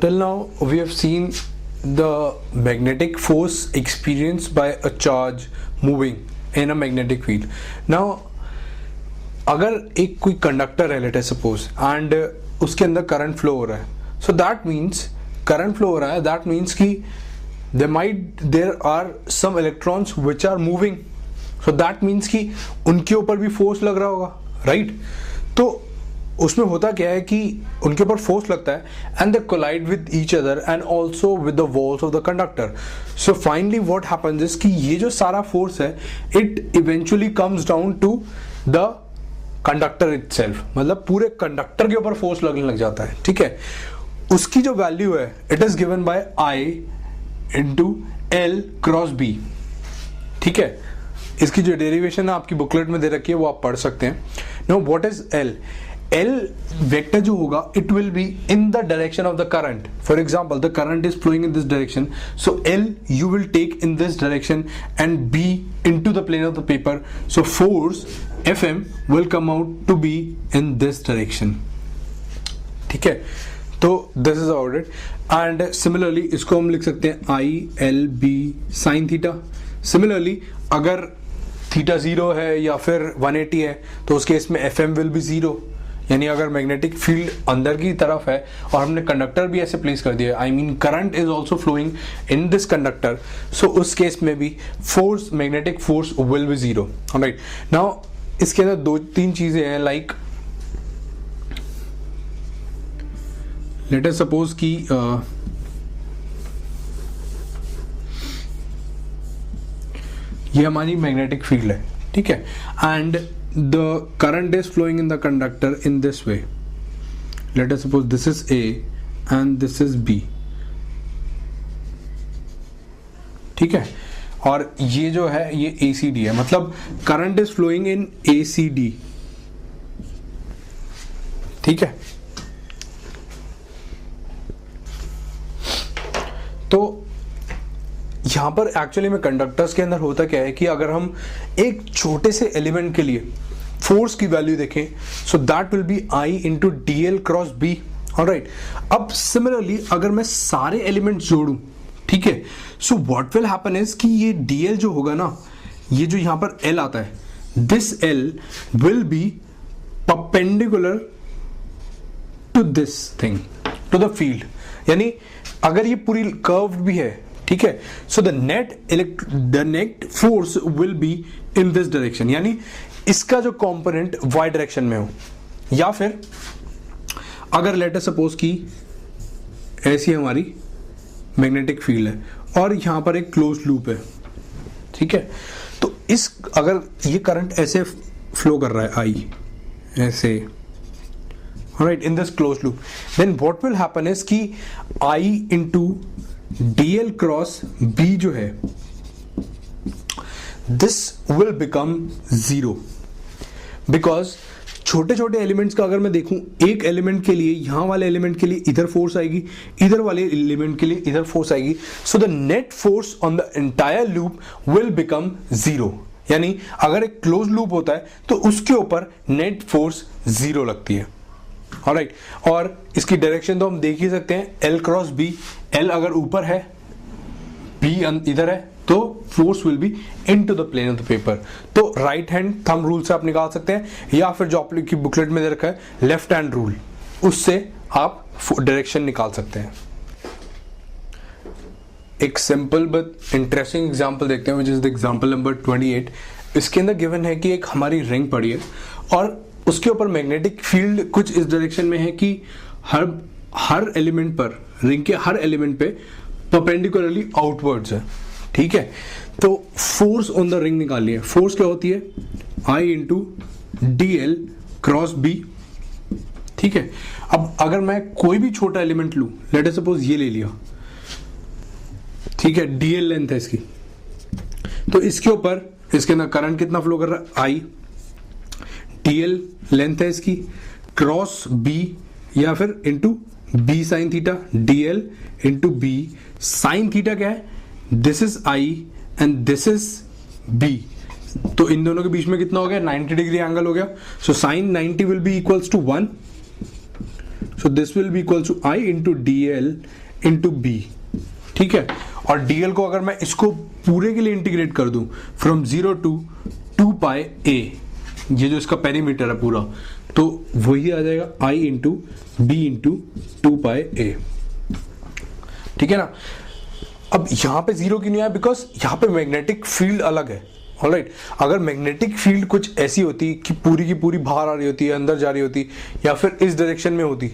Till now, we have seen the magnetic force experienced by a charge moving in a magnetic field. Now, अगर एक कोई conductor है, let us suppose, and उसके अंदर current flow हो रहा है, so that means current flow हो रहा है, दैट मीन्स कि there are some electrons which are moving, so that means कि उनके ऊपर भी फोर्स लग रहा होगा, राइट? तो उसमें होता क्या है कि उनके ऊपर फोर्स लगता है and they collide with each other and also with the walls of the conductor. So finally what happens is कि ये जो सारा फोर्स है it eventually comes down to the conductor itself, मतलब पूरे कंडक्टर के ऊपर फोर्स लगने लग जाता है. ठीक है, उसकी जो वैल्यू है it is given by I into L cross B. ठीक है, इसकी जो डेरिवेशन है आपकी बुकलेट में दे रखी है वो आप पढ़ सकते हैं. Now what is L? L vector जो होगा it will be in the direction of the current. For example, the current is flowing in this direction, so L you will take in this direction and B into the plane of the paper. So force Fm will come out to be in this direction. ठीक है, तो this is about it. And similarly इसको हम लिख सकते हैं I L B sin theta. Similarly अगर theta 0 है या फिर 180 है तो उस केस में Fm will be 0. यानी अगर मैग्नेटिक फील्ड अंदर की तरफ है और हमने कंडक्टर भी ऐसे प्लेस कर दिया, I mean current is also flowing in this conductor, so उस केस में भी force, magnetic force will be 0. Right, now इसके अंदर दो तीन चीजें हैं, लाइक लेट अस सपोज कि ये हमारी मैग्नेटिक फील्ड है. ठीक है, and the current is flowing in the conductor in this way. Let us suppose this is A and this is B. ठीक है, और ये जो है ये ACD है, मतलब current is flowing in ACD. ठीक है, तो यहां पर एक्चुअली में कंडक्टर्स के अंदर होता क्या है कि अगर हम एक छोटे से एलिमेंट के लिए फोर्स की वैल्यू देखें, so that will be I into D L cross B. Alright, अब सिमिलरली अगर मैं सारे एलिमेंट्स जोड़ूं, ठीक है, so what will happen is कि ये डी एल जो होगा ना, ये जो यहां पर एल आता है, this L will be perpendicular to this thing, to the field. यानी अगर ये पूरी कर्व्ड भी है, ठीक है, so the net force will be in this direction, यानी इसका जो कंपोनेंट वाई डायरेक्शन में हो. या फिर अगर लेट अस सपोज कि ऐसी हमारी मैग्नेटिक फील्ड है और यहां पर एक क्लोज लूप है. ठीक है, तो इस अगर ये करंट ऐसे फ्लो कर रहा है आई ऐसे, right, in this close loop, then what will happen is कि I into dl cross b जो है दिस विल बिकम 0, बिकॉज छोटे छोटे एलिमेंट्स का अगर मैं देखूं, एक एलिमेंट के लिए यहां वाले एलिमेंट के लिए इधर फोर्स आएगी, इधर वाले एलिमेंट के लिए इधर फोर्स आएगी, सो the net force on the entire loop will become 0. यानी अगर एक क्लोज लूप होता है तो उसके ऊपर नेट फोर्स 0 लगती है. ऑलराइट, और इसकी डायरेक्शन तो हम देख ही सकते हैं, एल क्रॉस बी. एल अगर ऊपर है, बी इधर है, तो force will be into the plane of the paper. तो राइट हैंड थंब रूल से आप निकाल सकते हैं, या फिर जो आपकी बुकलेट में दे रखा है लेफ्ट हैंड रूल, उससे आप डायरेक्शन निकाल सकते हैं. एक सिंपल बट इंटरेस्टिंग एग्जांपल देखते हैं, which is the example number 28. इसके अंदर गिवन है कि एक हमारी रिंग पड़ी है और उसके ऊपर मैग्नेटिक फील्ड कुछ इस डायरेक्शन में है कि हर एलिमेंट पर, रिंग के हर एलिमेंट पे परपेंडिकुलरली आउटवर्ड्स है. ठीक है, तो फोर्स ऑन द रिंग निकालिए. फोर्स क्या होती है? I into D L cross B. ठीक है, अब अगर मैं कोई भी छोटा एलिमेंट लूं, लेट अस सपोज ये ले लिया, ठीक है, डी एल लेंथ है इसकी, तो इसके ऊपर इसके अंदर करंट कितना फ्लो कर रहा है? आई. डीएल लेंथ है इसकी, क्रॉस बी या फिर into B sine theta, DL into B sine theta क्या है? This is I and this is B. तो इन दोनों के बीच में कितना हो गया? 90 डिग्री एंगल हो गया. So sine 90 will be equals to 1. So this will be equal to I into D L into B, ठीक है। और dl को अगर मैं इसको पूरे के लिए इंटीग्रेट कर दूं फ्रॉम 0 टू 2 पाई a, ये जो इसका पेरीमीटर है पूरा, तो वही आ जाएगा i into B into 2 pi a, ठीक है ना। अब यहां पे 0 क्यों नहीं आया, बिकॉज यहां पे मैग्नेटिक फील्ड अलग है, ऑलराइट। अगर मैग्नेटिक फील्ड कुछ ऐसी होती कि पूरी की पूरी बाहर आ रही होती है, अंदर जा रही होती, या फिर इस डायरेक्शन में होती,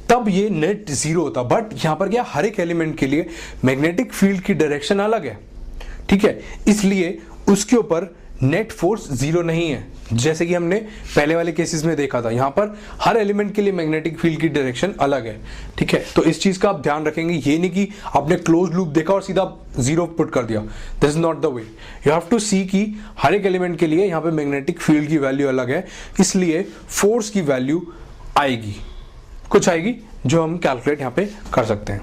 तब ये नेट 0 होता। बट यहां पर क्या, हर एक एलिमेंट के लिए मैग्नेटिक फील्ड की डायरेक्शन अलग है, ठीक है, इसलिए उसके ऊपर नेट फोर्स 0 नहीं है, जैसे कि हमने पहले वाले केसेस में देखा था। यहां पर हर एलिमेंट के लिए मैग्नेटिक फील्ड की डायरेक्शन अलग है, ठीक है। तो इस चीज का आप ध्यान रखेंगे, ये नहीं कि आपने क्लोज लूप देखा और सीधा 0 पुट कर दिया, this is not the way. You have to see कि हर एक एलिमेंट के लिए यहां पे मैग्नेटिक फील्ड की वैल्यू अलग है, इसलिए फोर्स की वैल्यू आएगी, कुछ आएगी जो हम कैलकुलेट यहां पे कर सकते हैं।